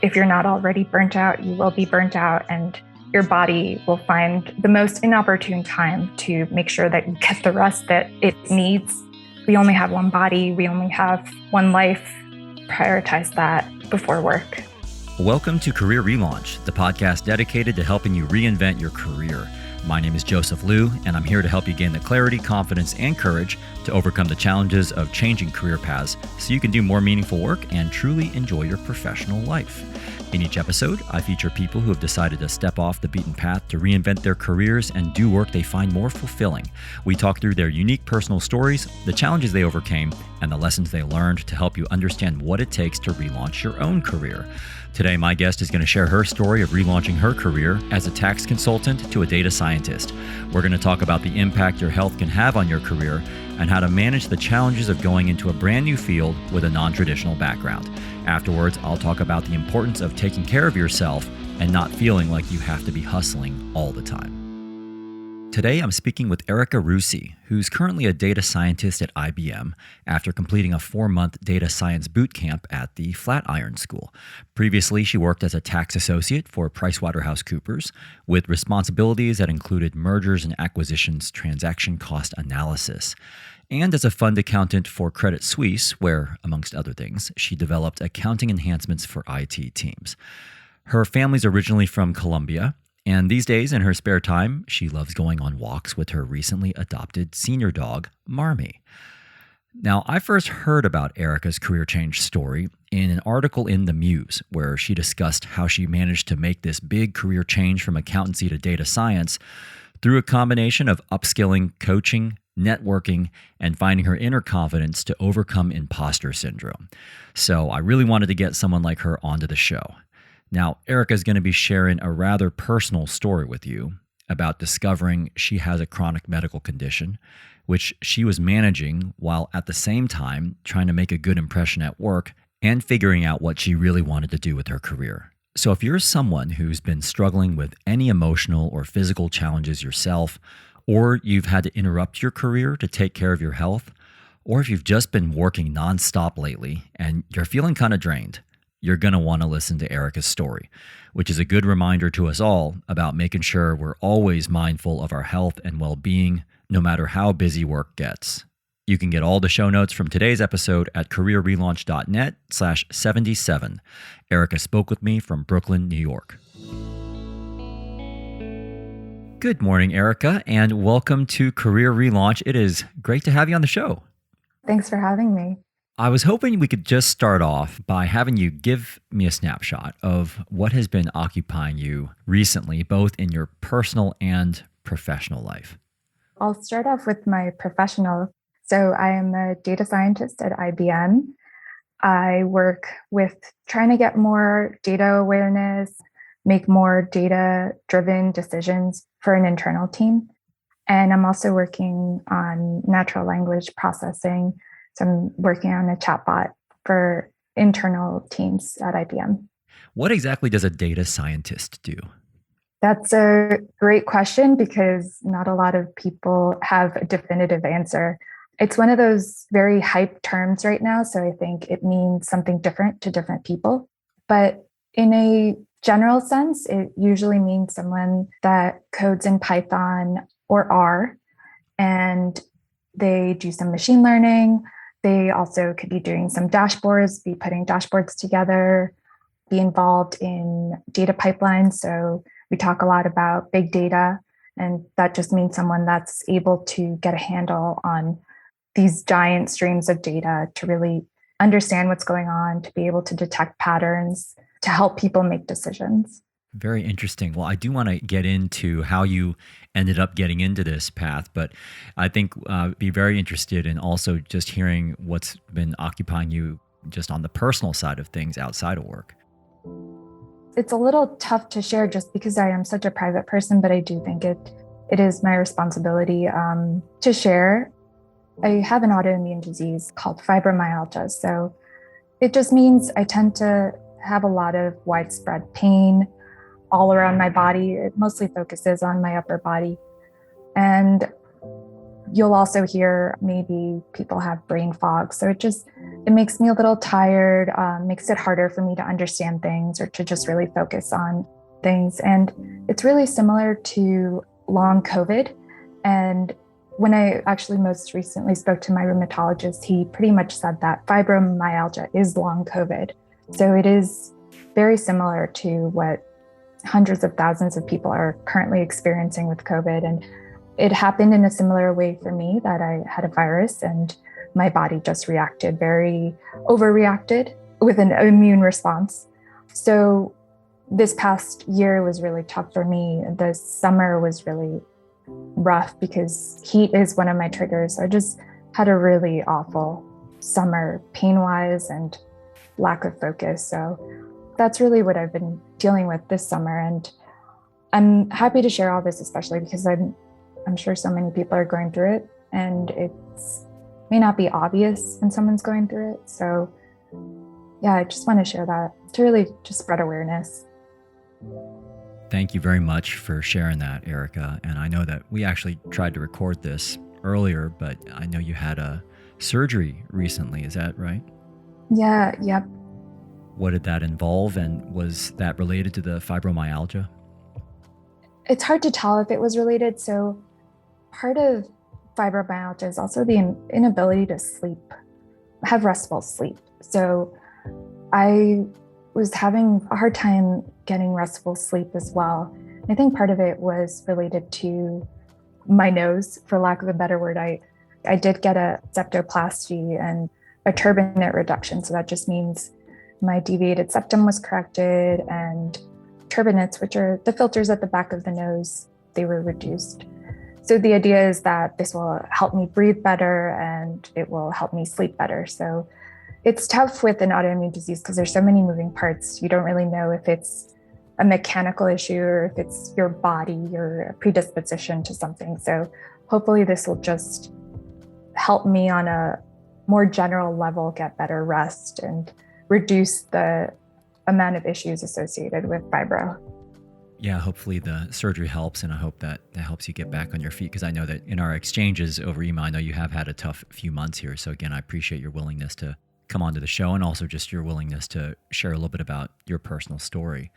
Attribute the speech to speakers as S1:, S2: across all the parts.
S1: if you're not already burnt out, you will be burnt out, and your body will find the most inopportune time to make sure that you get the rest that it needs. We only have one body, we only have one life. Prioritize that before work.
S2: Welcome to Career Relaunch, the podcast dedicated to helping you reinvent your career. My name is Joseph Liu, and I'm here to help you gain the clarity, confidence, and courage to overcome the challenges of changing career paths so you can do more meaningful work and truly enjoy your professional life. In each episode, I feature people who have decided to step off the beaten path to reinvent their careers and do work they find more fulfilling. We talk through their unique personal stories, the challenges they overcame, and the lessons they learned to help you understand what it takes to relaunch your own career. Today, my guest is going to share her story of relaunching her career as a tax consultant to a data scientist. We're going to talk about the impact your health can have on your career and how to manage the challenges of going into a brand new field with a non-traditional background. Afterwards, I'll talk about the importance of taking care of yourself and not feeling like you have to be hustling all the time. Today, I'm speaking with Erika Russi, who's currently a data scientist at IBM after completing a 4-month data science boot camp at the Flatiron School. Previously, she worked as a tax associate for PricewaterhouseCoopers with responsibilities that included mergers and acquisitions transaction cost analysis, and as a fund accountant for Credit Suisse, where, amongst other things, she developed accounting enhancements for IT teams. Her family's originally from Colombia, and these days, in her spare time, she loves going on walks with her recently adopted senior dog, Marmee. Now, I first heard about Erika's career change story in an article in The Muse, where she discussed how she managed to make this big career change from accountancy to data science through a combination of upskilling, coaching, networking, and finding her inner confidence to overcome imposter syndrome. So I really wanted to get someone like her onto the show. Now, Erika is going to be sharing a rather personal story with you about discovering she has a chronic medical condition, which she was managing while at the same time trying to make a good impression at work and figuring out what she really wanted to do with her career. So if you're someone who's been struggling with any emotional or physical challenges yourself, or you've had to interrupt your career to take care of your health, or if you've just been working nonstop lately and you're feeling kind of drained, you're going to want to listen to Erika's story, which is a good reminder to us all about making sure we're always mindful of our health and well-being, no matter how busy work gets. You can get all the show notes from today's episode at careerrelaunch.net/77. Erika spoke with me from Brooklyn, New York. Good morning, Erika, and welcome to Career Relaunch. It is great to have you on the show.
S1: Thanks for having me.
S2: I was hoping we could just start off by having you give me a snapshot of what has been occupying you recently, both in your personal and professional life.
S1: I'll start off with my professional. So I am a data scientist at IBM. I work with trying to get more data awareness, make more data-driven decisions for an internal team. And I'm also working on natural language processing. So I'm working on a chatbot for internal teams at IBM.
S2: What exactly does a data scientist do?
S1: That's a great question because not a lot of people have a definitive answer. It's one of those very hyped terms right now, so I think it means something different to different people. But in a general sense, it usually means someone that codes in Python or R, and they do some machine learning. They also could be doing some dashboards, be putting dashboards together, be involved in data pipelines. So we talk a lot about big data, and that just means someone that's able to get a handle on these giant streams of data to really understand what's going on, to be able to detect patterns, to help people make decisions.
S2: Very interesting. Well, I do want to get into how you ended up getting into this path, but I think be very interested in also just hearing what's been occupying you just on the personal side of things outside of work.
S1: It's a little tough to share just because I am such a private person, but I do think it is my responsibility to share. I have an autoimmune disease called fibromyalgia. So it just means I tend to have a lot of widespread pain all around my body. It mostly focuses on my upper body. And You'll also hear maybe people have brain fog. So it makes me a little tired, makes it harder for me to understand things or to just really focus on things. And it's really similar to long COVID. And when I actually most recently spoke to my rheumatologist, he pretty much said that fibromyalgia is long COVID. So it is very similar to what hundreds of thousands of people are currently experiencing with COVID. And it happened in a similar way for me, that I had a virus and my body just overreacted with an immune response. So this past year was really tough for me. The summer was really rough because heat is one of my triggers. So I just had a really awful summer pain-wise and lack of focus. So that's really what I've been dealing with this summer. And I'm happy to share all this, especially because I'm sure so many people are going through it, and it may not be obvious when someone's going through it. So yeah, I just want to share that to really just spread awareness.
S2: Thank you very much for sharing that, Erika. And I know that we actually tried to record this earlier, but I know you had a surgery recently. Is that right?
S1: Yeah, yep.
S2: What did that involve, and was that related to the fibromyalgia?
S1: It's hard to tell if it was related. So part of fibromyalgia is also the inability to have restful sleep. So I was having a hard time getting restful sleep as well. I think part of it was related to my nose, for lack of a better word. I did get a septoplasty and a turbinate reduction. So that just means my deviated septum was corrected, and turbinates, which are the filters at the back of the nose, they were reduced. So the idea is that this will help me breathe better and it will help me sleep better. So it's tough with an autoimmune disease because there's so many moving parts. You don't really know if it's a mechanical issue or if it's your body, your predisposition to something. So hopefully this will just help me on a more general level get better rest and reduce the amount of issues associated with fibro.
S2: Yeah, hopefully the surgery helps, and I hope that helps you get back on your feet, because I know that in our exchanges over email, I know you have had a tough few months here. So again, I appreciate your willingness to come onto the show, and also just your willingness to share a little bit about your personal story.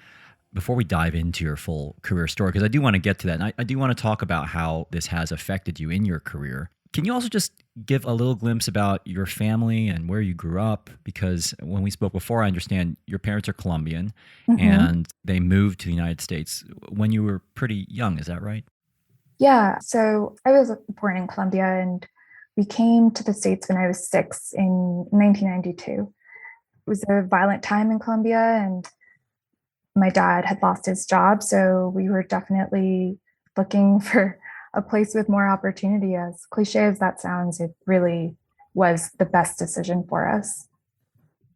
S2: Before we dive into your full career story, because I do want to get to that, and I do want to talk about how this has affected you in your career. Can you also just give a little glimpse about your family and where you grew up? Because when we spoke before, I understand your parents are Colombian, and they moved to the United States when you were pretty young. Is that right?
S1: Yeah. So I was born in Colombia, and we came to the States when I was 6 in 1992. It was a violent time in Colombia, and my dad had lost his job. So we were definitely looking for a place with more opportunity. As cliche as that sounds, it really was the best decision for us.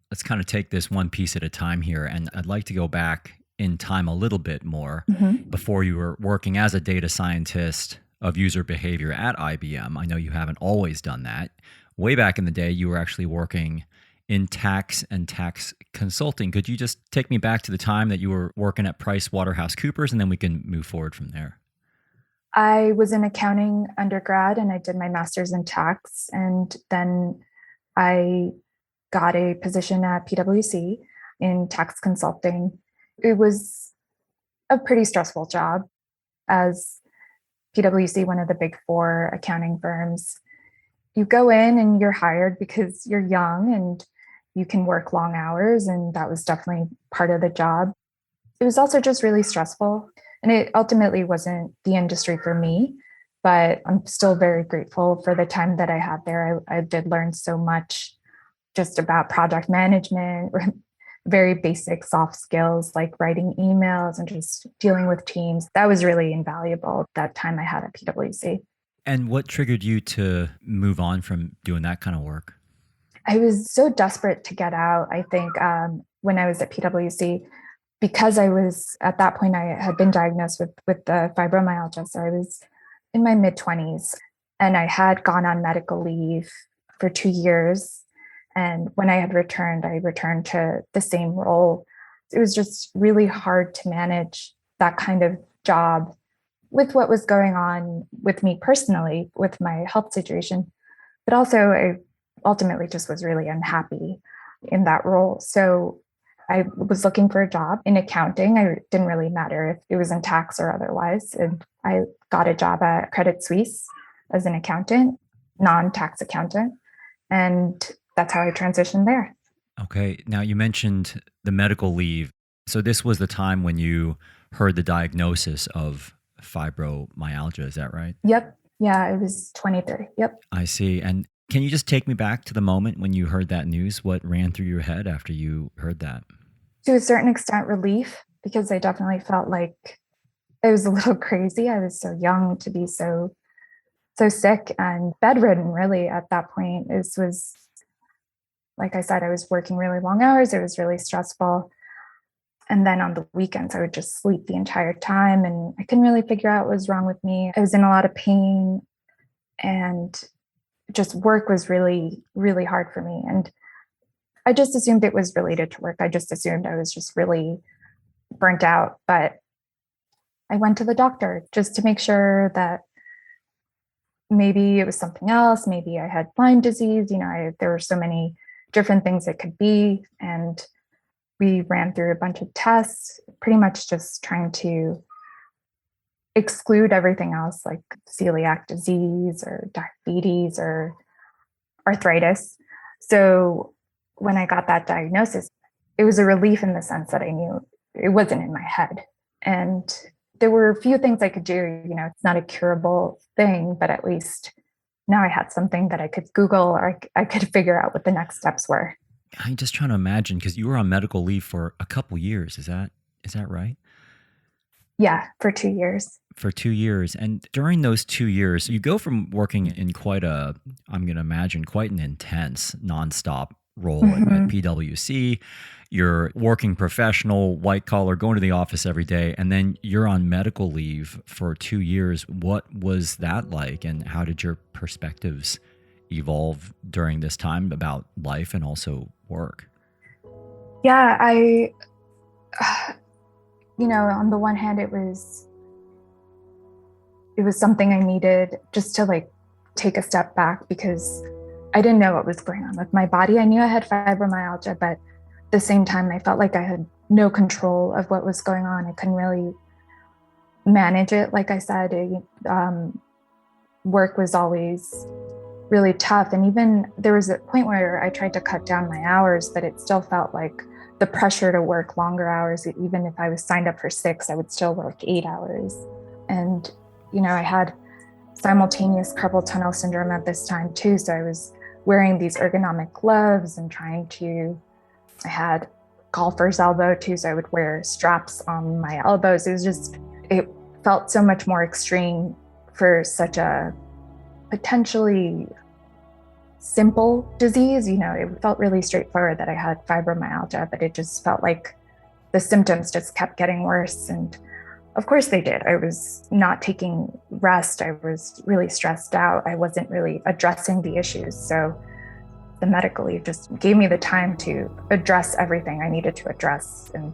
S2: Let's kind of take this one piece at a time here. And I'd like to go back in time a little bit more before you were working as a data scientist of user behavior at IBM. I know you haven't always done that. Way back in the day, you were actually working in tax and tax consulting. Could you just take me back to the time that you were working at PricewaterhouseCoopers, and then we can move forward from there?
S1: I was in accounting undergrad, and I did my master's in tax. And then I got a position at PwC in tax consulting. It was a pretty stressful job, as PwC, one of the big 4 accounting firms. You go in and you're hired because you're young and you can work long hours. And that was definitely part of the job. It was also just really stressful. And it ultimately wasn't the industry for me, but I'm still very grateful for the time that I had there. I did learn so much just about project management, very basic soft skills like writing emails and just dealing with teams. That was really invaluable that time I had at PwC.
S2: And what triggered you to move on from doing that kind of work?
S1: I was so desperate to get out, I think, when I was at PwC. Because I was, at that point, I had been diagnosed with the fibromyalgia. So I was in my mid-20s, and I had gone on medical leave for 2 years. And when I returned to the same role. It was just really hard to manage that kind of job with what was going on with me personally, with my health situation, but also I ultimately just was really unhappy in that role. So I was looking for a job in accounting. It didn't really matter if it was in tax or otherwise. And I got a job at Credit Suisse as an accountant, non-tax accountant. And that's how I transitioned there.
S2: Okay. Now you mentioned the medical leave. So this was the time when you heard the diagnosis of fibromyalgia. Is that right?
S1: Yep. Yeah, it was 23. Yep.
S2: I see. And can you just take me back to the moment when you heard that news? What ran through your head after you heard that?
S1: To a certain extent, relief, because I definitely felt like it was a little crazy. I was so young to be so sick and bedridden, really, at that point. This was, like I said, I was working really long hours. It was really stressful. And then on the weekends, I would just sleep the entire time. And I couldn't really figure out what was wrong with me. I was in a lot of pain, and just work was really, really hard for me. And I just assumed it was related to work. I just assumed I was just really burnt out. But I went to the doctor just to make sure that maybe it was something else. Maybe I had Lyme disease. There were so many different things it could be. And we ran through a bunch of tests, pretty much just trying to exclude everything else, like celiac disease or diabetes or arthritis. So when I got that diagnosis, it was a relief in the sense that I knew it wasn't in my head. And there were a few things I could do. It's not a curable thing, but at least now I had something that I could Google, or I could figure out what the next steps were.
S2: I'm just trying to imagine, because you were on medical leave for a couple years. Is that right?
S1: Yeah, for 2 years.
S2: For 2 years. And during those 2 years, you go from working in I'm going to imagine, quite an intense nonstop role at PwC. You're working professional, white collar, going to the office every day, and then you're on medical leave for 2 years. What was that like, and how did your perspectives evolve during this time about life and also work?
S1: Yeah, on the one hand, it was something I needed just to take a step back, because I didn't know what was going on with my body. I knew I had fibromyalgia, but at the same time, I felt like I had no control of what was going on. I couldn't really manage it. Like I said, work was always really tough. And even there was a point where I tried to cut down my hours, but it still felt like the pressure to work longer hours. Even if I was signed up for 6, I would still work 8 hours. And, I had simultaneous carpal tunnel syndrome at this time too. So I was wearing these ergonomic gloves and I had golfer's elbow too. So I would wear straps on my elbows. It felt so much more extreme for such a potentially simple disease. It felt really straightforward that I had fibromyalgia, but it just felt like the symptoms just kept getting worse. And of course they did. I was not taking rest. I was really stressed out. I wasn't really addressing the issues. So the medical leave just gave me the time to address everything I needed to address. And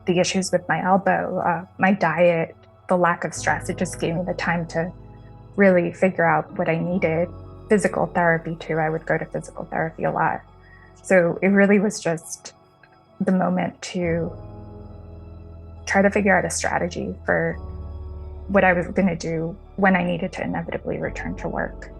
S1: the issues with my elbow, my diet, the lack of stress, it just gave me the time to really figure out what I needed. Physical therapy too. I would go to physical therapy a lot. So it really was just the moment to try to figure out a strategy for what I was going to do when I needed to inevitably return to work.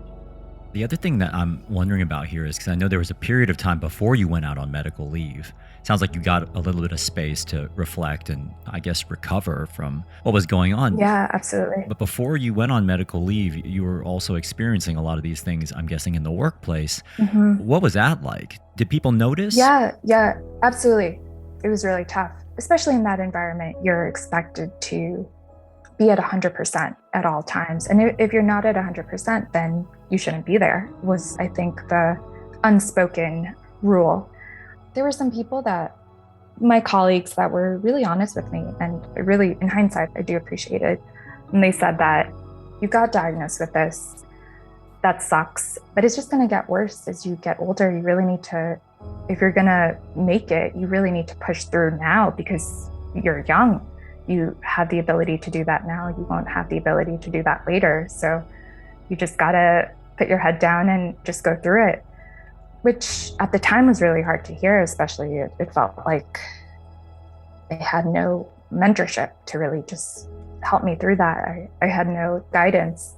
S2: The other thing that I'm wondering about here is, because I know there was a period of time before you went out on medical leave. Sounds like you got a little bit of space to reflect and, I guess, recover from what was going on.
S1: Yeah, absolutely.
S2: But before you went on medical leave, you were also experiencing a lot of these things, I'm guessing, in the workplace. What was that like? Did people notice?
S1: Yeah, absolutely. It was really tough, especially in that environment. You're expected to be at 100% at all times. And if you're not at 100%, then you shouldn't be there, was, I think, the unspoken rule. There were some people my colleagues that were really honest with me, and really, in hindsight, I do appreciate it. And they said that you got diagnosed with this. That sucks, but it's just going to get worse as you get older. You really need to, if you're going to make it, you really need to push through now, because you're young. You have the ability to do that now. You won't have the ability to do that later. So you just got to put your head down and just go through it, which at the time was really hard to hear, especially it felt like I had no mentorship to really just help me through that. I had no guidance.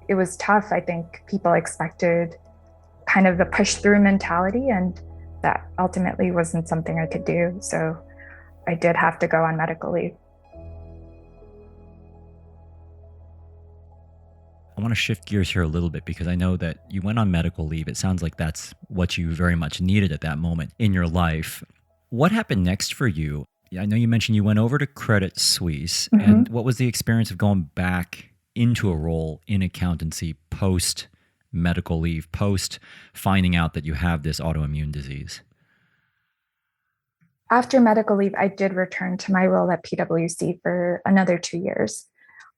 S1: It was tough. I think people expected kind of the push through mentality, and that ultimately wasn't something I could do. So I did have to go on medical leave.
S2: I want to shift gears here a little bit because I know that you went on medical leave. It sounds like that's what you very much needed at that moment in your life. What happened next for you? I know you mentioned you went over to Credit Suisse. And what was the experience of going back into a role in accountancy post medical leave, post finding out that you have this autoimmune disease?
S1: After medical leave, I did return to my role at PwC for another 2 years.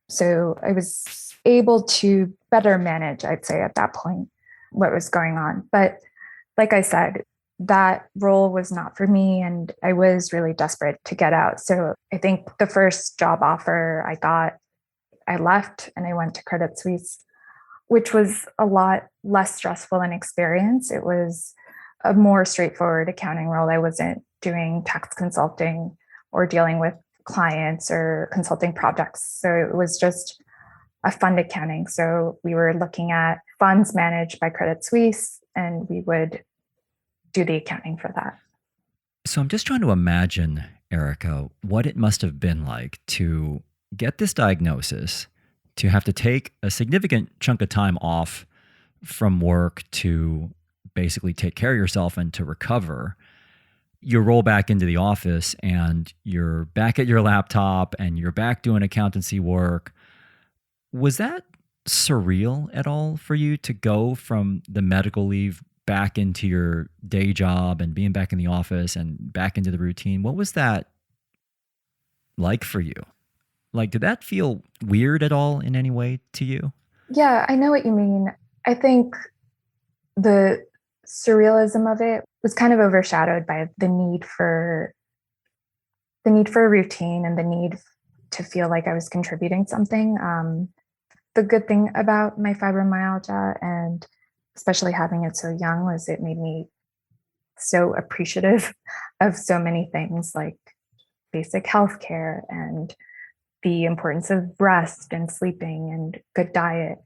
S1: So I was able to better manage, I'd say at that point, what was going on. But like I said, that role was not for me, and I was really desperate to get out. So I think the first job offer I got, I left and I went to Credit Suisse, which was a lot less stressful an experience. It was a more straightforward accounting role. I wasn't doing tax consulting or dealing with clients or consulting projects. So it was just a fund accounting. So we were looking at funds managed by Credit Suisse, and we would do the accounting for that.
S2: So I'm just trying to imagine, Erika, what it must have been like to get this diagnosis, to have to take a significant chunk of time off from work to basically take care of yourself and to recover. You roll back into the office and you're back at your laptop and you're back doing accountancy work. Was that surreal at all for you to go from the medical leave back into your day job and being back in the office and back into the routine? What was that like for you? Like, did that feel weird at all in any way to you?
S1: Yeah, I know what you mean. I think the surrealism of it was kind of overshadowed by the need for a routine and the need to feel like I was contributing something. The good thing about my fibromyalgia, and especially having it so young, was it made me so appreciative of so many things like basic healthcare and the importance of rest and sleeping and good diet.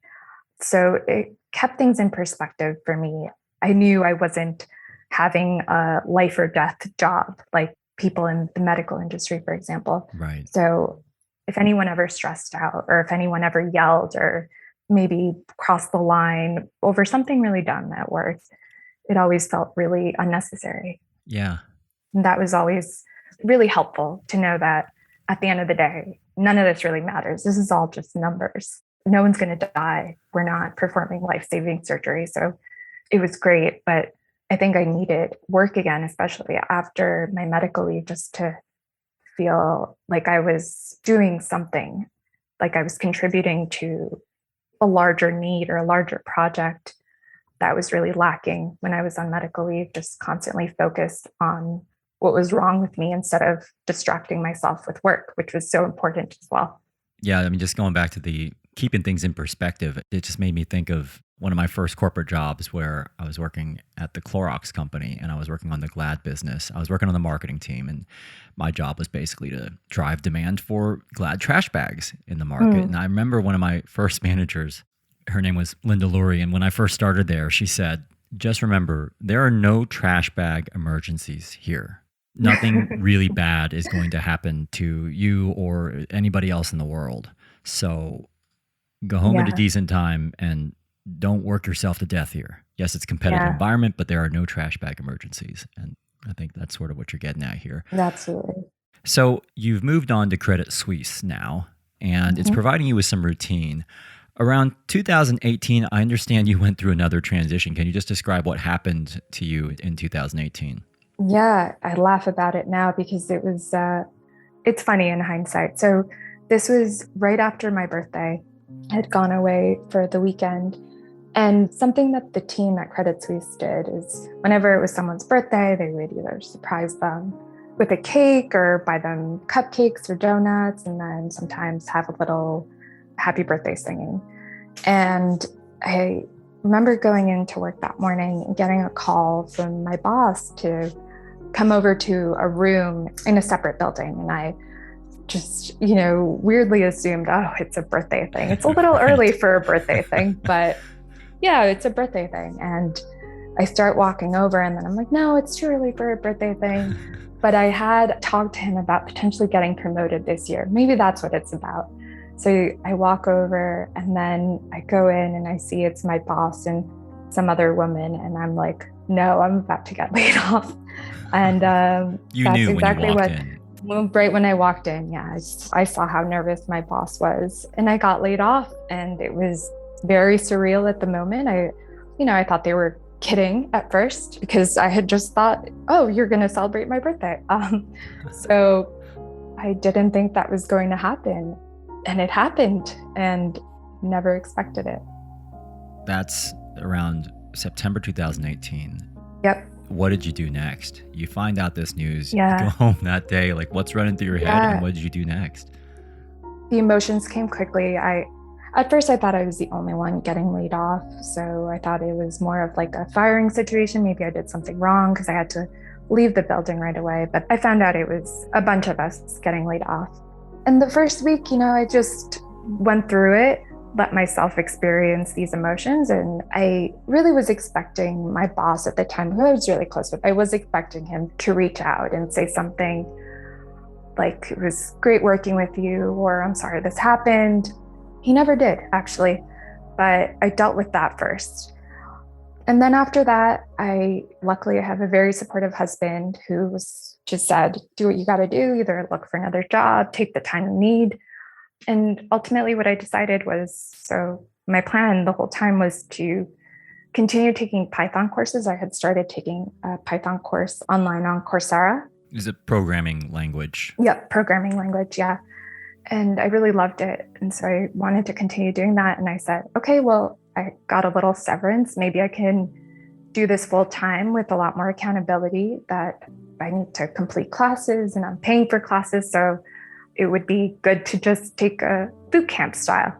S1: So it kept things in perspective for me. I knew I wasn't having a life or death job like people in the medical industry, for example.
S2: Right.
S1: So if anyone ever stressed out, or if anyone ever yelled or maybe crossed the line over something really dumb at work, it always felt really unnecessary.
S2: Yeah.
S1: And that was always really helpful to know that at the end of the day, none of this really matters. This is all just numbers. No one's going to die. We're not performing life-saving surgery. So it was great, but I think I needed work again, especially after my medical leave, just to feel like I was doing something, like I was contributing to a larger need or a larger project. That was really lacking when I was on medical leave, just constantly focused on what was wrong with me instead of distracting myself with work, which was so important as well.
S2: Yeah, I mean, just going back to the keeping things in perspective, it just made me think of one of my first corporate jobs where I was working at the Clorox company and I was working on the Glad business. I was working on the marketing team, and my job was basically to drive demand for Glad trash bags in the market. And I remember one of my first managers, her name was Linda Lurie, and when I first started there, she said, just remember, there are no trash bag emergencies here. Nothing really bad is going to happen to you or anybody else in the world. So go home at a decent time and don't work yourself to death here. Yes, it's a competitive environment, but there are no trash bag emergencies. And I think that's sort of what you're getting at here.
S1: Absolutely.
S2: So you've moved on to Credit Suisse now, and it's providing you with some routine. Around 2018, I understand you went through another transition. Can you just describe what happened to you in 2018?
S1: Yeah, I laugh about it now because it was, it's funny in hindsight. So this was right after my birthday. I had gone away for the weekend. And something that the team at Credit Suisse did is whenever it was someone's birthday, they would either surprise them with a cake or buy them cupcakes or donuts, and then sometimes have a little happy birthday singing. And I remember going into work that morning and getting a call from my boss to come over to a room in a separate building. And I just, weirdly assumed, oh, it's a birthday thing. It's a little
S2: Right.
S1: early for a birthday thing, but yeah, it's a birthday thing. And I start walking over and then I'm like, no, it's too early for a birthday thing. But I had talked to him about potentially getting promoted this year. Maybe that's what it's about. So I walk over and then I go in and I see it's my boss and some other woman. And I'm like, no, I'm about to get laid off. And
S2: You
S1: that's
S2: knew
S1: exactly
S2: when you walked
S1: what,
S2: in.
S1: well, right when I walked in, yeah, I saw how nervous my boss was and I got laid off, and it was very surreal at the moment. I thought they were kidding at first because I had just thought, oh, you're going to celebrate my birthday. So I didn't think that was going to happen, and it happened, and never expected it.
S2: That's around September 2018.
S1: Yep.
S2: What did you do next? You find out this news,
S1: Yeah.
S2: you go home that day, like what's running through your head, and what did you do next?
S1: The emotions came quickly. At first I thought I was the only one getting laid off. So I thought it was more of like a firing situation. Maybe I did something wrong because I had to leave the building right away. But I found out it was a bunch of us getting laid off. And the first week, I just went through it, let myself experience these emotions. And I really was expecting my boss at the time, who I was really close with, I was expecting him to reach out and say something like, it was great working with you, or I'm sorry this happened. He never did, actually, but I dealt with that first. And then after that, luckily I have a very supportive husband who just said, do what you got to do, either look for another job, take the time you need. And ultimately what I decided was, so my plan the whole time was to continue taking Python courses. I had started taking a Python course online on Coursera.
S2: Is it programming language?
S1: Yep, programming language, yeah. And I really loved it. And so I wanted to continue doing that. And I said, okay, well, I got a little severance. Maybe I can do this full time with a lot more accountability, that I need to complete classes and I'm paying for classes. So it would be good to just take a boot camp style.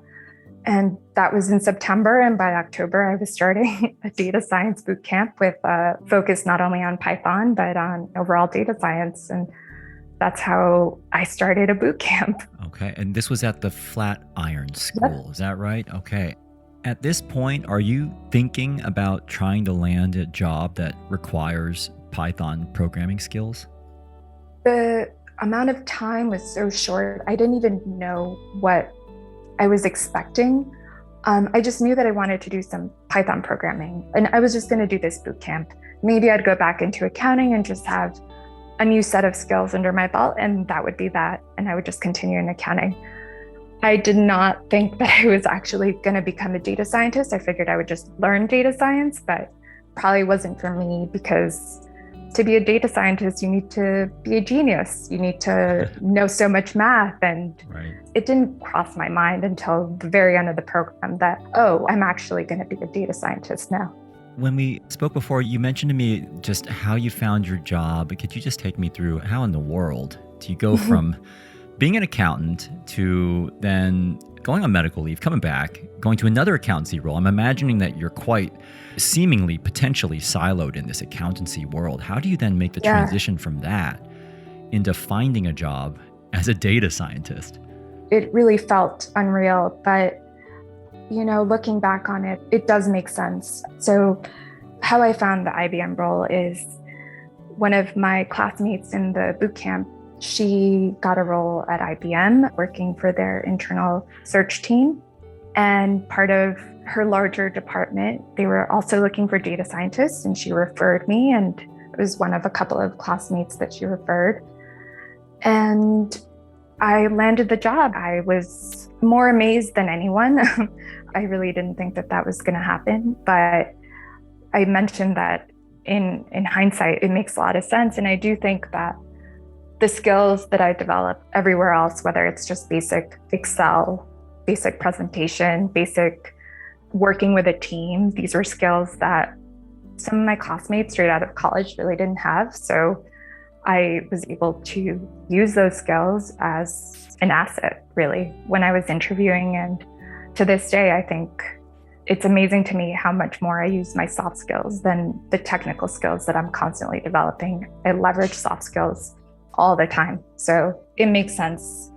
S1: And that was in September. And by October, I was starting a data science boot camp with a focus not only on Python, but on overall data science. And that's how I started a boot camp.
S2: Okay. And this was at the Flatiron School. Yep. Is that right? Okay. At this point, are you thinking about trying to land a job that requires Python programming skills?
S1: The amount of time was so short. I didn't even know what I was expecting. I just knew that I wanted to do some Python programming, and I was just going to do this boot camp. Maybe I'd go back into accounting and just have a new set of skills under my belt, and that would be that. And I would just continue in accounting. I did not think that I was actually going to become a data scientist. I figured I would just learn data science, but probably wasn't for me, because to be a data scientist, you need to be a genius. You need to know so much math. And It didn't cross my mind until the very end of the program that, oh, I'm actually going to be a data scientist now.
S2: When we spoke before, you mentioned to me just how you found your job. Could you just take me through how in the world do you go from being an accountant to then going on medical leave, coming back, going to another accountancy role? I'm imagining that you're quite seemingly potentially siloed in this accountancy world. How do you then make the transition from that into finding a job as a data scientist?
S1: It really felt unreal, but looking back on it, it does make sense. So how I found the IBM role is one of my classmates in the boot camp, she got a role at IBM working for their internal search team. And part of her larger department, they were also looking for data scientists, and she referred me, and it was one of a couple of classmates that she referred. And I landed the job. I was more amazed than anyone. I really didn't think that was going to happen, but I mentioned that in hindsight, it makes a lot of sense. And I do think that the skills that I developed everywhere else, whether it's just basic Excel, basic presentation, basic working with a team, these were skills that some of my classmates straight out of college really didn't have. So I was able to use those skills as an asset, really, when I was interviewing. And to this day, I think it's amazing to me how much more I use my soft skills than the technical skills that I'm constantly developing. I leverage soft skills all the time. So it makes sense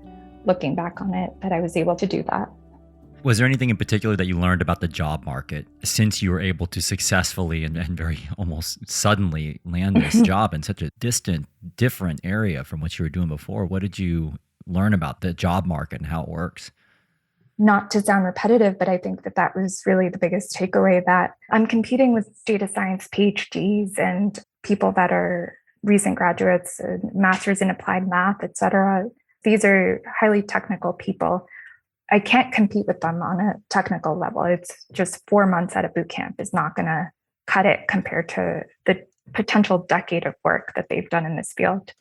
S1: looking back on it that I was able to do that.
S2: Was there anything in particular that you learned about the job market since you were able to successfully and very almost suddenly land this job in such a distant, different area from what you were doing before? What did you learn about the job market and how it works?
S1: Not to sound repetitive, but I think that that was really the biggest takeaway, that I'm competing with data science PhDs and people that are recent graduates, masters in applied math, et cetera. These are highly technical people. I can't compete with them on a technical level. It's just 4 months at a boot camp is not going to cut it compared to the potential decade of work that they've done in this field.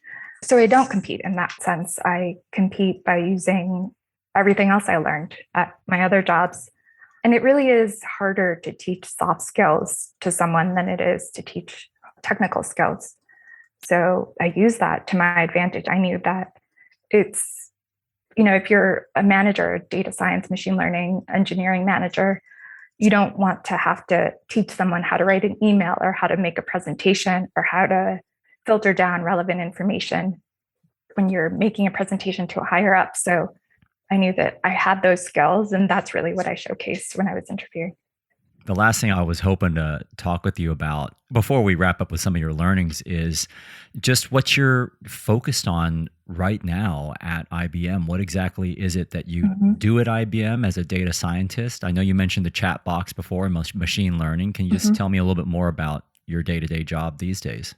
S1: So I don't compete in that sense. I compete by using everything else I learned at my other jobs. And it really is harder to teach soft skills to someone than it is to teach technical skills. So I use that to my advantage. I knew that it's, if you're a manager, a data science, machine learning, engineering manager, you don't want to have to teach someone how to write an email or how to make a presentation or how to filter down relevant information when you're making a presentation to a higher up. So I knew that I had those skills, and that's really what I showcased when I was interviewing.
S2: The last thing I was hoping to talk with you about before we wrap up with some of your learnings is just what you're focused on right now at IBM. What exactly is it that you do at IBM as a data scientist? I know you mentioned the chat box before, machine learning. Can you just tell me a little bit more about your day-to-day job these days?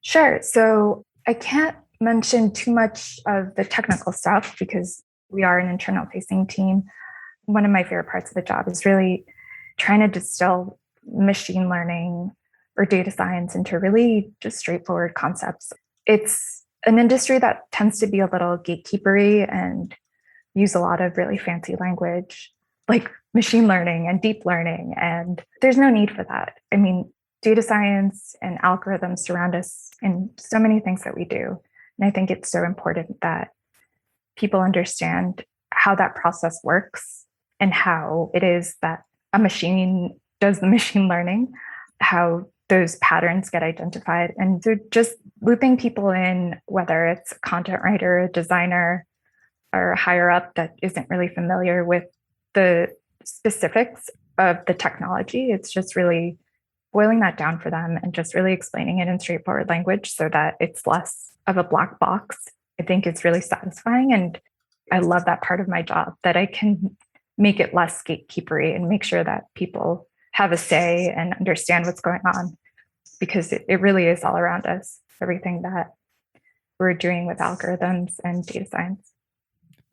S1: Sure. So I can't mention too much of the technical stuff because we are an internal facing team. One of my favorite parts of the job is really trying to distill machine learning or data science into really just straightforward concepts. It's an industry that tends to be a little gatekeepery and use a lot of really fancy language like machine learning and deep learning. And there's no need for that. I mean, data science and algorithms surround us in so many things that we do. And I think it's so important that people understand how that process works and how it is that a machine does the machine learning, how those patterns get identified. And so just looping people in, whether it's a content writer, a designer, or a higher up that isn't really familiar with the specifics of the technology, it's just really boiling that down for them and just really explaining it in straightforward language so that it's less of a black box. I think it's really satisfying. And I love that part of my job, that I can make it less gatekeepery and make sure that people have a say and understand what's going on, because it really is all around us, everything that we're doing with algorithms and data science.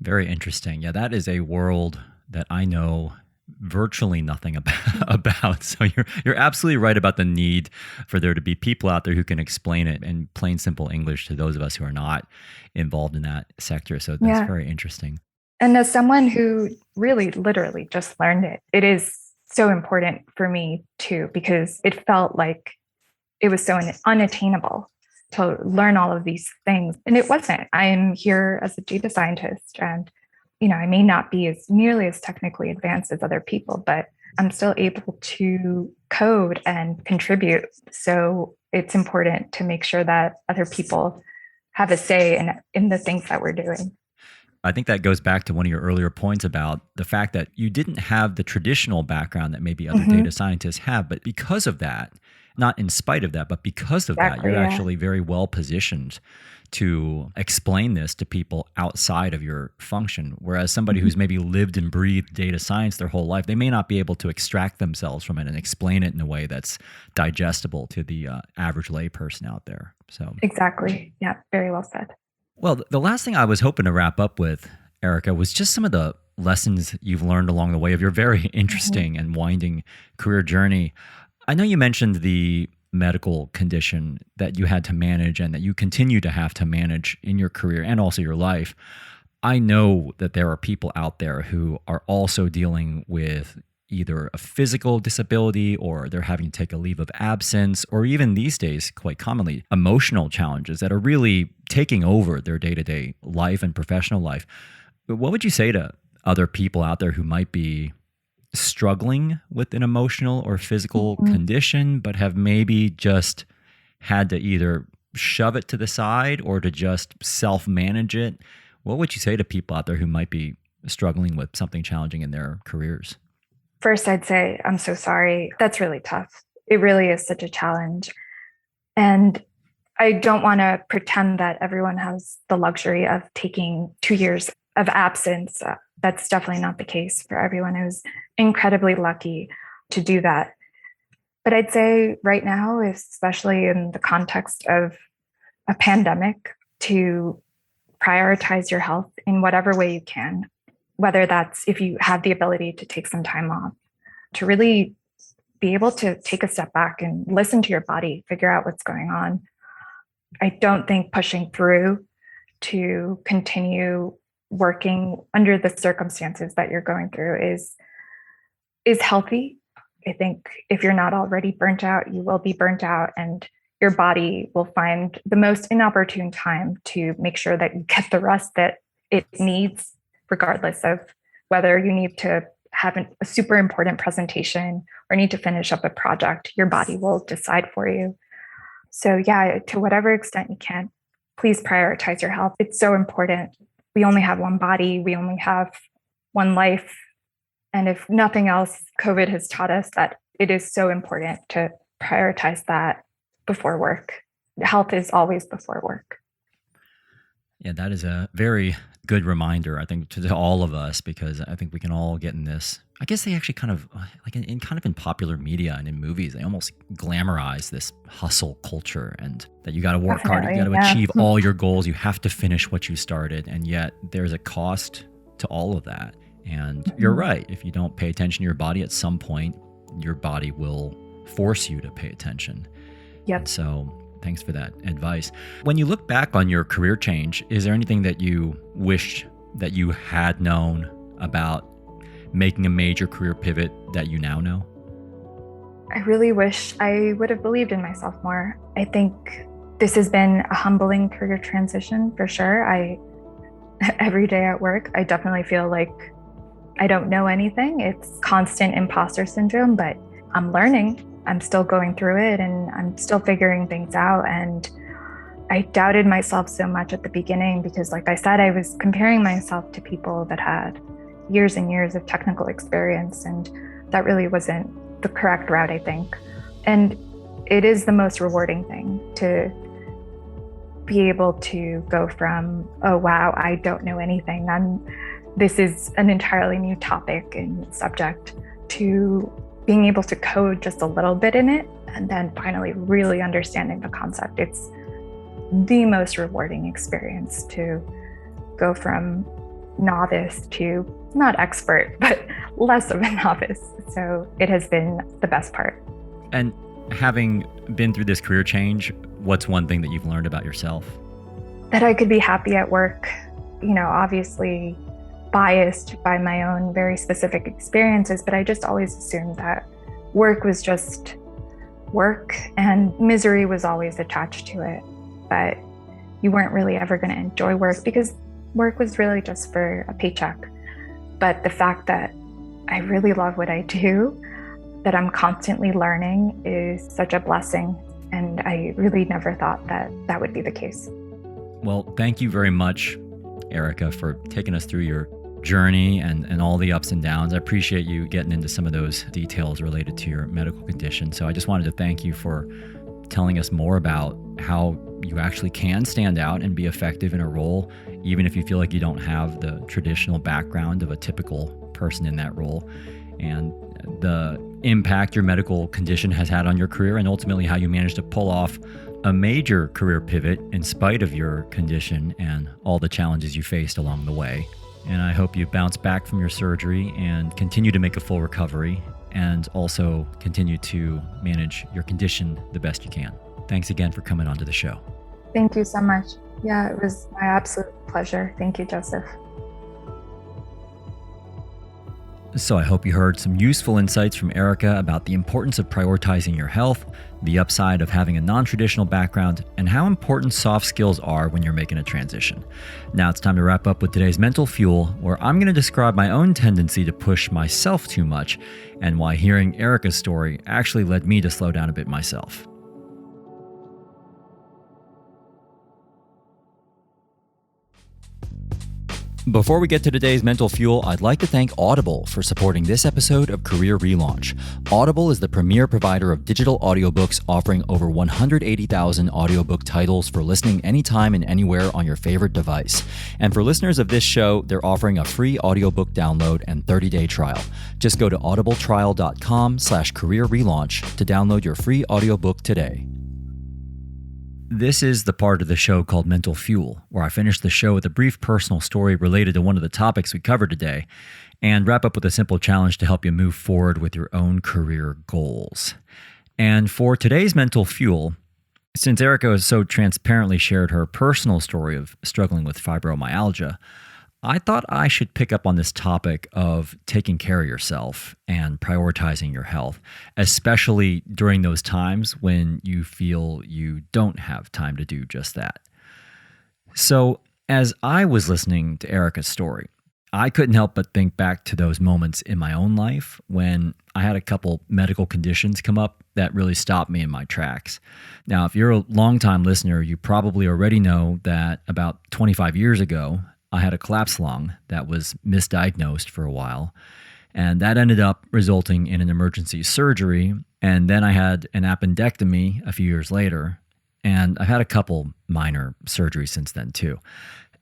S2: Very interesting. Yeah, that is a world that I know virtually nothing about. So you're absolutely right about the need for there to be people out there who can explain it in plain, simple English to those of us who are not involved in that sector. So that's very interesting.
S1: And as someone who really literally just learned it, it is so important for me too, because it felt like it was so unattainable to learn all of these things. And it wasn't. I am here as a data scientist, and I may not be nearly as technically advanced as other people, but I'm still able to code and contribute. So it's important to make sure that other people have a say in the things that we're doing.
S2: I think that goes back to one of your earlier points about the fact that you didn't have the traditional background that maybe other data scientists have, but because of that, not in spite of that, but because of that, you're actually very well positioned to explain this to people outside of your function. Whereas somebody who's maybe lived and breathed data science their whole life, they may not be able to extract themselves from it and explain it in a way that's digestible to the average layperson out there. So
S1: exactly. Yeah, very well said.
S2: Well, the last thing I was hoping to wrap up with, Erika, was just some of the lessons you've learned along the way of your very interesting and winding career journey. I know you mentioned the medical condition that you had to manage and that you continue to have to manage in your career and also your life. I know that there are people out there who are also dealing with either a physical disability or they're having to take a leave of absence, or even these days, quite commonly, emotional challenges that are really taking over their day-to-day life and professional life. What would you say to other people out there who might be struggling with an emotional or physical condition, but have maybe just had to either shove it to the side or to just self-manage it? What would you say to people out there who might be struggling with something challenging in their careers?
S1: First, I'd say, I'm so sorry. That's really tough. It really is such a challenge. And I don't want to pretend that everyone has the luxury of taking 2 years of absence. That's definitely not the case for everyone. I was incredibly lucky to do that. But I'd say right now, especially in the context of a pandemic, to prioritize your health in whatever way you can, whether that's if you have the ability to take some time off, to really be able to take a step back and listen to your body, figure out what's going on. I don't think pushing through to continue working under the circumstances that you're going through is healthy. I think if you're not already burnt out, you will be burnt out, and your body will find the most inopportune time to make sure that you get the rest that it needs, regardless of whether you need to have a super important presentation or need to finish up a project. Your body will decide for you. So yeah, to whatever extent you can, please prioritize your health. It's so important. We only have one body. We only have one life. And if nothing else, COVID has taught us that it is so important to prioritize that before work. Health is always before work.
S2: Yeah, that is a very good reminder, I think, to all of us, because I think we can all get in this. I guess they actually kind of, like in popular media and in movies, they almost glamorize this hustle culture, and that you got to work hard, you got to achieve all your goals, you have to finish what you started, and yet there's a cost to all of that. And you're right, if you don't pay attention to your body at some point, your body will force you to pay attention.
S1: Yep.
S2: And so thanks for that advice. When you look back on your career change, is there anything that you wish that you had known about making a major career pivot that you now know?
S1: I really wish I would have believed in myself more. I think this has been a humbling career transition for sure. Every day at work, I definitely feel like I don't know anything. It's constant imposter syndrome, but I'm learning. I'm still going through it, and I'm still figuring things out. And I doubted myself so much at the beginning because, like I said, I was comparing myself to people that had years and years of technical experience, and that really wasn't the correct route, I think. And it is the most rewarding thing to be able to go from, oh, wow, I don't know anything, this is an entirely new topic and subject, to being able to code just a little bit in it and then finally really understanding the concept. It's the most rewarding experience to go from novice to not expert, but less of a novice. So it has been the best part.
S2: And having been through this career change, what's one thing that you've learned about yourself?
S1: That I could be happy at work, obviously biased by my own very specific experiences, but I just always assumed that work was just work and misery was always attached to it. But you weren't really ever going to enjoy work because work was really just for a paycheck. But the fact that I really love what I do, that I'm constantly learning, is such a blessing. And I really never thought that that would be the case.
S2: Well, thank you very much, Erika, for taking us through your journey and all the ups and downs. I appreciate you getting into some of those details related to your medical condition. So I just wanted to thank you for telling us more about how you actually can stand out and be effective in a role, even if you feel like you don't have the traditional background of a typical person in that role, and the impact your medical condition has had on your career, and ultimately how you managed to pull off a major career pivot in spite of your condition and all the challenges you faced along the way. And I hope you bounce back from your surgery and continue to make a full recovery, and also continue to manage your condition the best you can. Thanks again for coming onto the show.
S1: Thank you so much. Yeah, it was my absolute pleasure. Thank you, Joseph.
S2: So I hope you heard some useful insights from Erika about the importance of prioritizing your health, the upside of having a non-traditional background, and how important soft skills are when you're making a transition. Now it's time to wrap up with today's Mental Fuel, where I'm going to describe my own tendency to push myself too much and why hearing Erika's story actually led me to slow down a bit myself. Before we get to today's Mental Fuel, I'd like to thank Audible for supporting this episode of Career Relaunch. Audible is the premier provider of digital audiobooks, offering over 180,000 audiobook titles for listening anytime and anywhere on your favorite device. And for listeners of this show, they're offering a free audiobook download and 30-day trial. Just go to audibletrial.com/career relaunch to download your free audiobook today. This is the part of the show called Mental Fuel, where I finish the show with a brief personal story related to one of the topics we covered today, and wrap up with a simple challenge to help you move forward with your own career goals. And for today's Mental Fuel, since Erika has so transparently shared her personal story of struggling with fibromyalgia, I thought I should pick up on this topic of taking care of yourself and prioritizing your health, especially during those times when you feel you don't have time to do just that. So, as I was listening to Erika's story, I couldn't help but think back to those moments in my own life when I had a couple medical conditions come up that really stopped me in my tracks. Now, if you're a longtime listener, you probably already know that about 25 years ago, I had a collapsed lung that was misdiagnosed for a while, and that ended up resulting in an emergency surgery. And then I had an appendectomy a few years later, and I've had a couple minor surgeries since then too.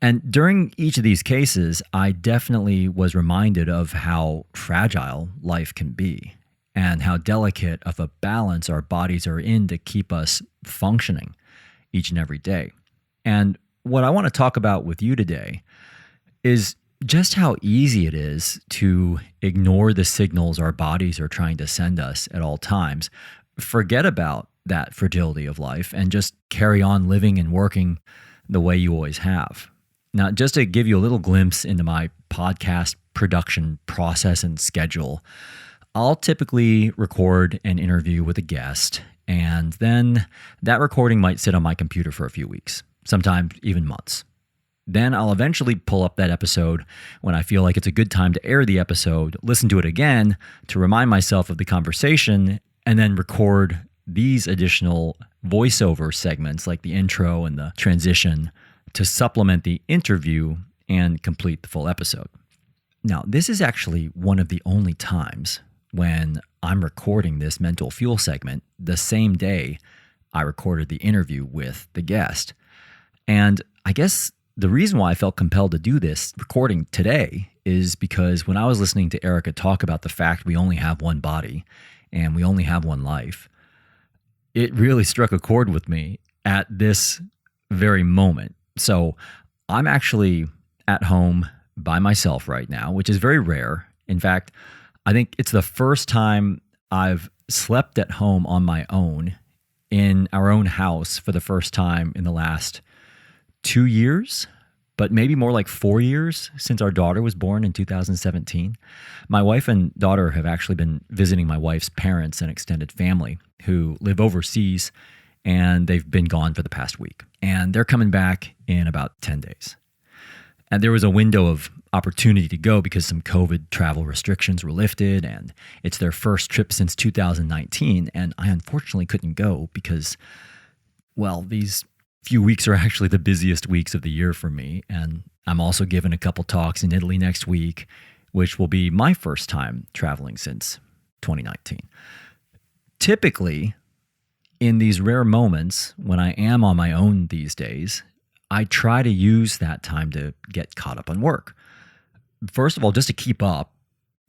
S2: And during each of these cases, I definitely was reminded of how fragile life can be and how delicate of a balance our bodies are in to keep us functioning each and every day. And what I want to talk about with you today is just how easy it is to ignore the signals our bodies are trying to send us at all times, forget about that fragility of life, and just carry on living and working the way you always have. Now, just to give you a little glimpse into my podcast production process and schedule, I'll typically record an interview with a guest, and then that recording might sit on my computer for a few weeks, sometimes even months. Then I'll eventually pull up that episode when I feel like it's a good time to air the episode, listen to it again to remind myself of the conversation, and then record these additional voiceover segments like the intro and the transition to supplement the interview and complete the full episode. Now, this is actually one of the only times when I'm recording this Mental Fuel segment the same day I recorded the interview with the guest. And I guess the reason why I felt compelled to do this recording today is because when I was listening to Erika talk about the fact we only have one body and we only have one life, it really struck a chord with me at this very moment. So I'm actually at home by myself right now, which is very rare. In fact, I think it's the first time I've slept at home on my own in our own house for the first time in the last 2 years, but maybe more like 4 years since our daughter was born in 2017. My wife and daughter have actually been visiting my wife's parents and extended family who live overseas, and they've been gone for the past week. And they're coming back in about 10 days. And there was a window of opportunity to go because some COVID travel restrictions were lifted, and it's their first trip since 2019. And I unfortunately couldn't go because, well, these few weeks are actually the busiest weeks of the year for me. And I'm also giving a couple talks in Italy next week, which will be my first time traveling since 2019. Typically, in these rare moments when I am on my own these days, I try to use that time to get caught up on work. First of all, just to keep up,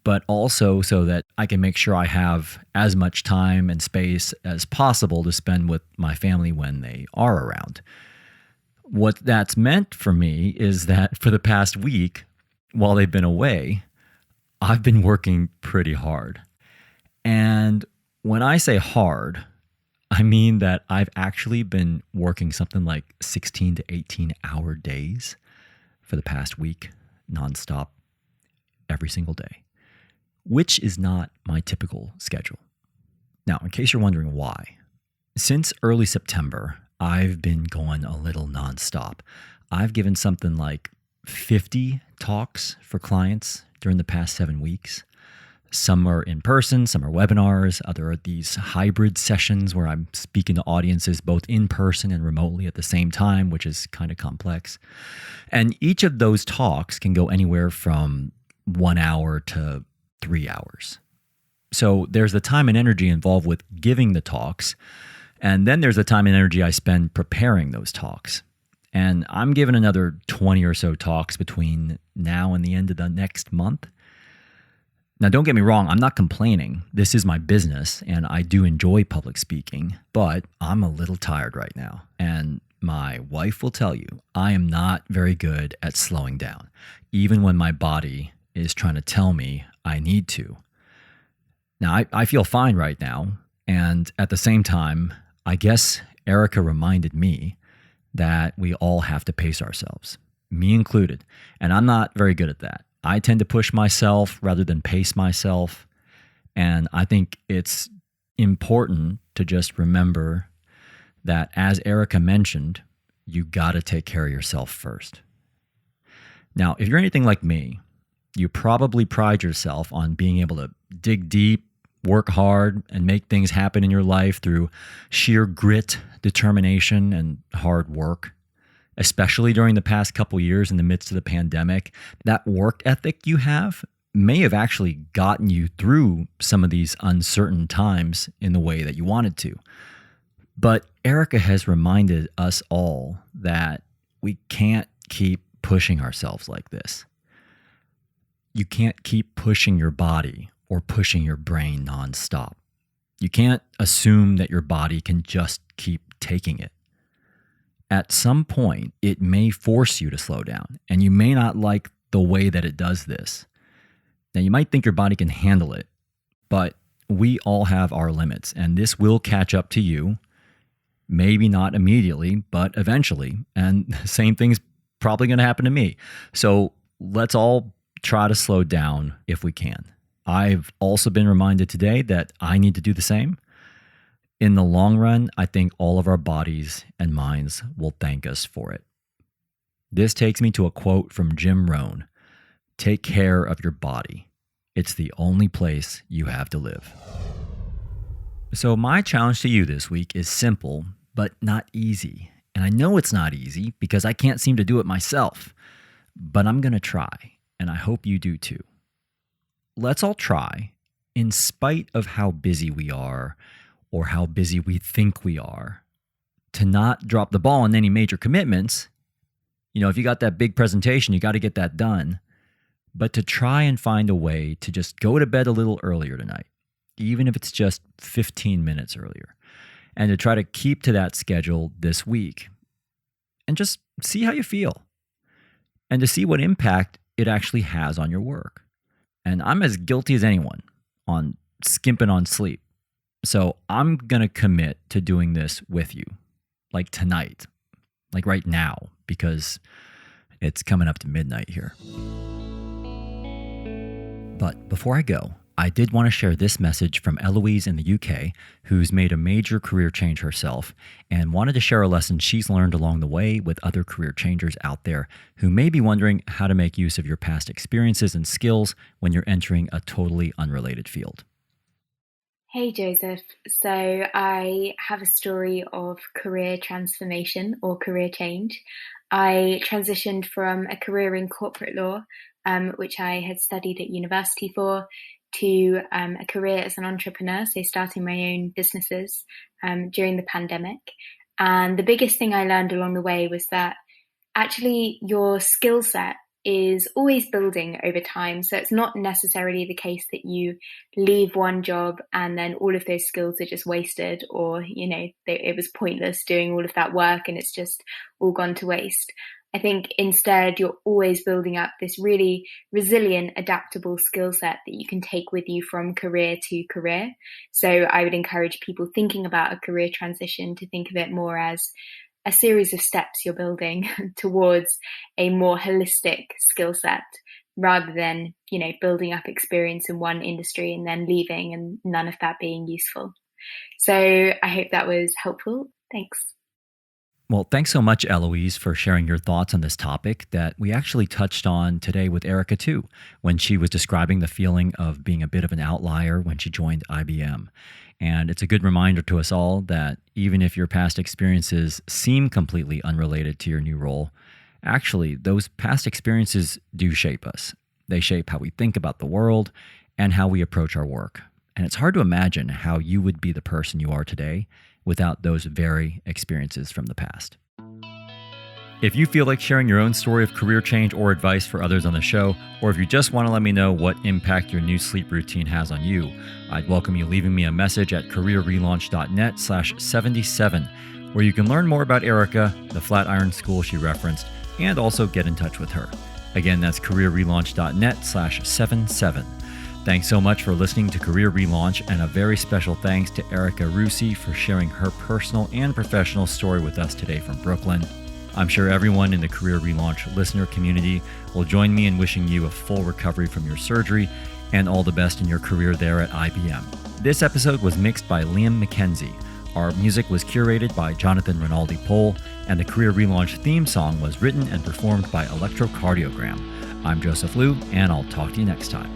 S2: but also so that I can make sure I have as much time and space as possible to spend with my family when they are around. What that's meant for me is that for the past week, while they've been away, I've been working pretty hard. And when I say hard, I mean that I've actually been working something like 16 to 18 hour days for the past week, nonstop, every single day, which is not my typical schedule. Now, in case you're wondering why, since early September, I've been going a little nonstop. I've given something like 50 talks for clients during the past 7 weeks. Some are in person, some are webinars, other are these hybrid sessions where I'm speaking to audiences both in person and remotely at the same time, which is kind of complex. And each of those talks can go anywhere from 1 hour to 3 hours. So there's the time and energy involved with giving the talks, and then there's the time and energy I spend preparing those talks. And I'm giving another 20 or so talks between now and the end of the next month. Now, don't get me wrong, I'm not complaining. This is my business, and I do enjoy public speaking, but I'm a little tired right now. And my wife will tell you, I am not very good at slowing down, even when my body is trying to tell me I need to. Now, I feel fine right now, and at the same time, I guess Erika reminded me that we all have to pace ourselves, me included, and I'm not very good at that. I tend to push myself rather than pace myself, and I think it's important to just remember that, as Erika mentioned, you got to take care of yourself first. Now, if you're anything like me, you probably pride yourself on being able to dig deep, work hard, and make things happen in your life through sheer grit, determination, and hard work. Especially during the past couple years in the midst of the pandemic, that work ethic you have may have actually gotten you through some of these uncertain times in the way that you wanted to. But Erika has reminded us all that we can't keep pushing ourselves like this. You can't keep pushing your body or pushing your brain nonstop. You can't assume that your body can just keep taking it. At some point, it may force you to slow down, and you may not like the way that it does this. Now, you might think your body can handle it, but we all have our limits, and this will catch up to you. Maybe not immediately, but eventually. And the same thing's probably going to happen to me. So let's all try to slow down if we can. I've also been reminded today that I need to do the same. In the long run, I think all of our bodies and minds will thank us for it. This takes me to a quote from Jim Rohn: "Take care of your body. It's the only place you have to live." So my challenge to you this week is simple, but not easy. And I know it's not easy because I can't seem to do it myself, but I'm going to try, and I hope you do too. Let's all try, in spite of how busy we are or how busy we think we are, to not drop the ball on any major commitments. You know, if you got that big presentation, you got to get that done. But to try and find a way to just go to bed a little earlier tonight, even if it's just 15 minutes earlier, and to try to keep to that schedule this week, and just see how you feel, and to see what impact it actually has on your work. And I'm as guilty as anyone on skimping on sleep. So I'm going to commit to doing this with you, like tonight, like right now, because it's coming up to midnight here. But before I go, I did want to share this message from Eloise in the UK, who's made a major career change herself and wanted to share a lesson she's learned along the way with other career changers out there who may be wondering how to make use of your past experiences and skills when you're entering a totally unrelated field.
S3: Hey Joseph, so I have a story of career transformation or career change. I transitioned from a career in corporate law, which I had studied at university for, to a career as an entrepreneur, so starting my own businesses during the pandemic. And the biggest thing I learned along the way was that actually your skill set is always building over time. So it's not necessarily the case that you leave one job and then all of those skills are just wasted, or, it was pointless doing all of that work and it's just all gone to waste. I think instead you're always building up this really resilient, adaptable skill set that you can take with you from career to career. So I would encourage people thinking about a career transition to think of it more as a series of steps you're building towards a more holistic skill set rather than, building up experience in one industry and then leaving and none of that being useful. So I hope that was helpful. Thanks.
S2: Well, thanks so much, Eloise, for sharing your thoughts on this topic that we actually touched on today with Erika too, when she was describing the feeling of being a bit of an outlier when she joined IBM. And it's a good reminder to us all that even if your past experiences seem completely unrelated to your new role, actually, those past experiences do shape us. They shape how we think about the world and how we approach our work. And it's hard to imagine how you would be the person you are today without those very experiences from the past. If you feel like sharing your own story of career change or advice for others on the show, or if you just want to let me know what impact your new sleep routine has on you, I'd welcome you leaving me a message at careerrelaunch.net/77, where you can learn more about Erika, the Flatiron School she referenced, and also get in touch with her. Again, that's careerrelaunch.net/77. Thanks so much for listening to Career Relaunch, and a very special thanks to Erika Russi for sharing her personal and professional story with us today from Brooklyn. I'm sure everyone in the Career Relaunch listener community will join me in wishing you a full recovery from your surgery and all the best in your career there at IBM. This episode was mixed by Liam McKenzie. Our music was curated by Jonathan Rinaldi-Pohl, and the Career Relaunch theme song was written and performed by Electrocardiogram. I'm Joseph Liu, and I'll talk to you next time.